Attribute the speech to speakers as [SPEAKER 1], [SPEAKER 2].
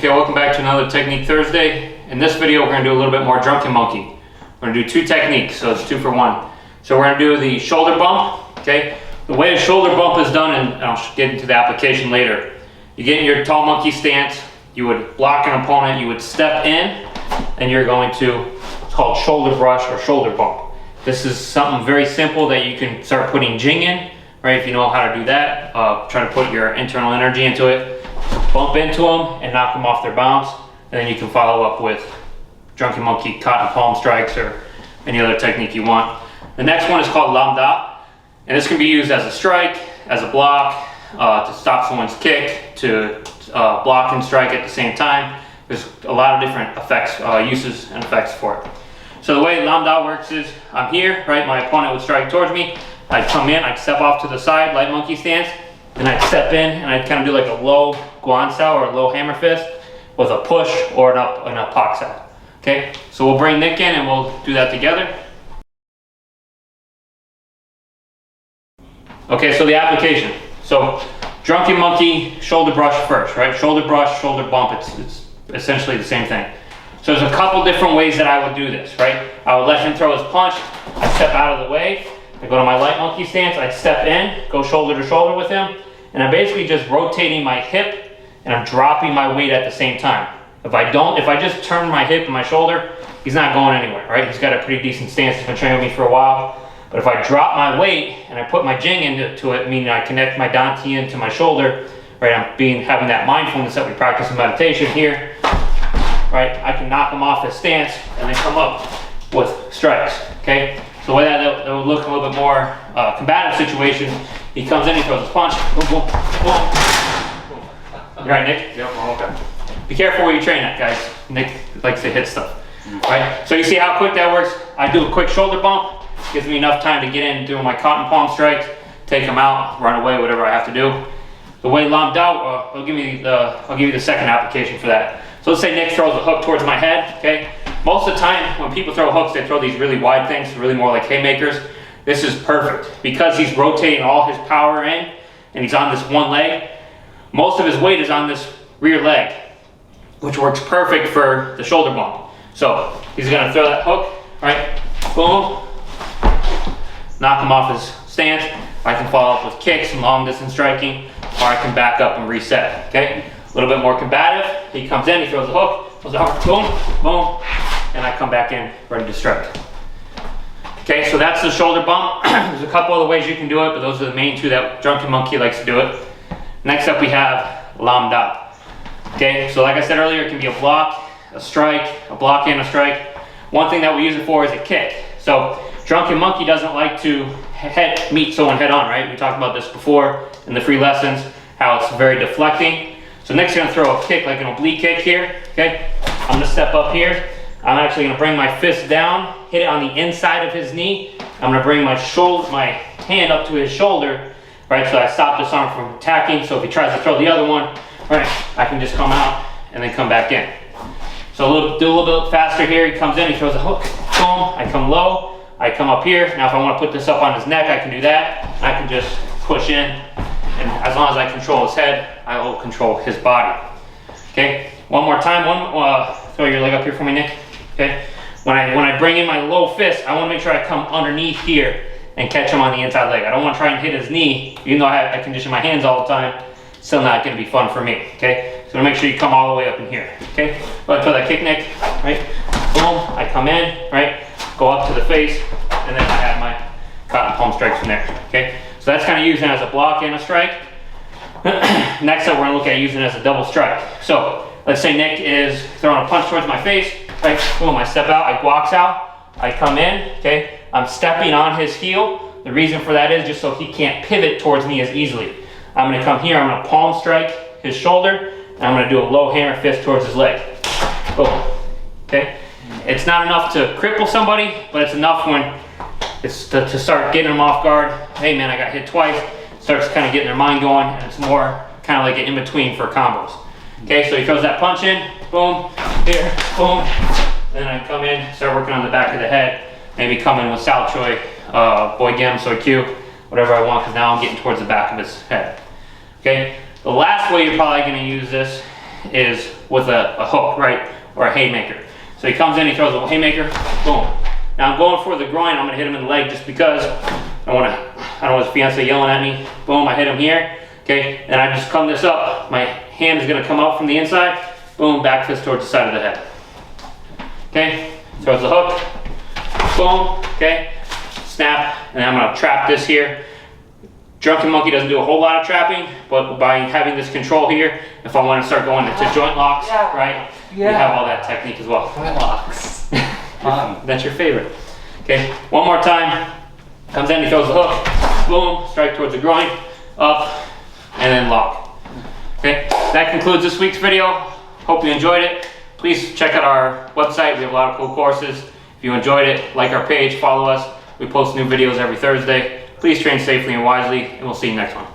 [SPEAKER 1] Okay, welcome back to another Technique Thursday. In this video, we're going to do a little bit more drunken monkey. We're going to do two techniques, so it's 2 for 1. So we're going to do the shoulder bump, okay? The way a shoulder bump is done, and I'll get into the application later. You get in your tall monkey stance, you would block an opponent, you would step in, and you're going to, it's called shoulder brush or shoulder bump. This is something very simple that you can start putting jing in, right? If you know how to do that, try to put your internal energy into it. Bump into them and knock them off their bounce, and then you can follow up with drunken monkey cotton palm strikes or any other technique you want. The next one is called lambda, and this can be used as a strike, as a block, to stop someone's kick, to block and strike at the same time. There's a lot of different effects, uses and effects for it. So the way lambda works is, I'm here, right? My opponent would strike towards me. I'd come in, I'd step off to the side, light monkey stance, and I'd step in and I'd kind of do like a low guansao or a low hammer fist with a push or an up poxao. Okay, so we'll bring Nick in and we'll do that together. Okay, so the application. So drunken monkey, shoulder brush first, right? Shoulder brush, shoulder bump, it's essentially the same thing. So there's a couple different ways that I would do this, right? I would let him throw his punch, I step out of the way, I go to my light monkey stance, I step in, go shoulder to shoulder with him, and I'm basically just rotating my hip and I'm dropping my weight at the same time. If I just turn my hip and my shoulder, he's not going anywhere, right? He's got a pretty decent stance, he's been training with me for a while. But if I drop my weight and I put my jing into it, meaning I connect my dantian to my shoulder, right? I'm having that mindfulness that we practice in meditation here, right? I can knock him off his stance and then come up with strikes, okay? So the way that would look a little bit more combative situation, he comes in, he throws his punch, boom, boom, boom, boom. You right, Nick?
[SPEAKER 2] Yep, okay.
[SPEAKER 1] Be careful where you train at, guys. Nick likes to hit stuff, right? So you see how quick that works? I do a quick shoulder bump, gives me enough time to get in, do my cotton palm strikes, take them out, run away, whatever I have to do. The way lambda, I'll give you the second application for that. So let's say Nick throws a hook towards my head, okay? Most of the time, when people throw hooks, they throw these really wide things, really more like haymakers. This is perfect because he's rotating all his power in and he's on this one leg. Most of his weight is on this rear leg, which works perfect for the shoulder bump. So he's gonna throw that hook, right? Boom. Knock him off his stance. I can follow up with kicks and long distance striking, or I can back up and reset, okay? A little bit more combative. He comes in, he throws a hook, throws a hook, boom, boom, and I come back in ready to strike. Okay, so that's the shoulder bump. There's a couple other ways you can do it, but those are the main two that drunken monkey likes to do it. Next up we have lambda. Okay, so like I said earlier, it can be a block, a strike, a block and a strike. One thing that we use it for is a kick. So drunken monkey doesn't like to meet someone head on, right? We talked about this before in the free lessons, how it's very deflecting. So Nick's gonna throw a kick, like an oblique kick here, okay? I'm gonna step up here. I'm actually gonna bring my fist down, hit it on the inside of his knee. I'm gonna bring my hand up to his shoulder, right? So I stop this arm from attacking. So if he tries to throw the other one, right, I can just come out and then come back in. So do a little bit faster here. He comes in, he throws a hook, boom, I come low, I come up here. Now if I wanna put this up on his neck, I can do that. I can just push in, and as long as I control his head, I will control his body. Okay, one more time, throw your leg up here for me, Nick. Okay, when I bring in my low fist, I want to make sure I come underneath here and catch him on the inside leg. I don't want to try and hit his knee, even though I condition my hands all the time. Still not going to be fun for me. Okay, so make sure you come all the way up in here. Okay, go ahead, throw that kick, Nick. Right, boom. I come in, right, go up to the face, and then I add my cotton palm strikes from there. Okay, so that's kind of using it as a block and a strike. Next up, we're going to look at using it as a double strike. So let's say Nick is throwing a punch towards my face. Right, boom, I step out, I guaxao, I come in, okay? I'm stepping on his heel. The reason for that is just so he can't pivot towards me as easily. I'm gonna come here, I'm gonna palm strike his shoulder, and I'm gonna do a low hammer fist towards his leg. Boom, okay? It's not enough to cripple somebody, but it's enough when it's to start getting them off guard. Hey man, I got hit twice. It starts kind of getting their mind going, and it's more kind of like an in-between for combos. Okay, so he throws that punch in, boom, here, boom. Then I come in, start working on the back of the head, maybe come in with Sao Choi, Boy Gam, Soi Q, whatever I want, because now I'm getting towards the back of his head. Okay, the last way you're probably going to use this is with a hook, right? Or a haymaker. So he comes in, he throws a haymaker, boom. Now I'm going for the groin, I'm gonna hit him in the leg just because I don't want his fiance yelling at me. Boom, I hit him here, okay? And I just come this up, my hand is gonna come out from the inside, boom, back fist towards the side of the head. Okay, throws the hook, boom, okay? Snap, and I'm gonna trap this here. Drunken Monkey doesn't do a whole lot of trapping, but by having this control here, if I want to start going into joint locks, right? You have all that technique as well.
[SPEAKER 2] Joint locks.
[SPEAKER 1] That's your favorite. Okay, one more time. Comes in, he throws the hook, boom, strike towards the groin, up, and then lock. Okay, that concludes this week's video. Hope you enjoyed it. Please check out our website. We have a lot of cool courses. If you enjoyed it, like our page, follow us. We post new videos every Thursday. Please train safely and wisely, and we'll see you next one.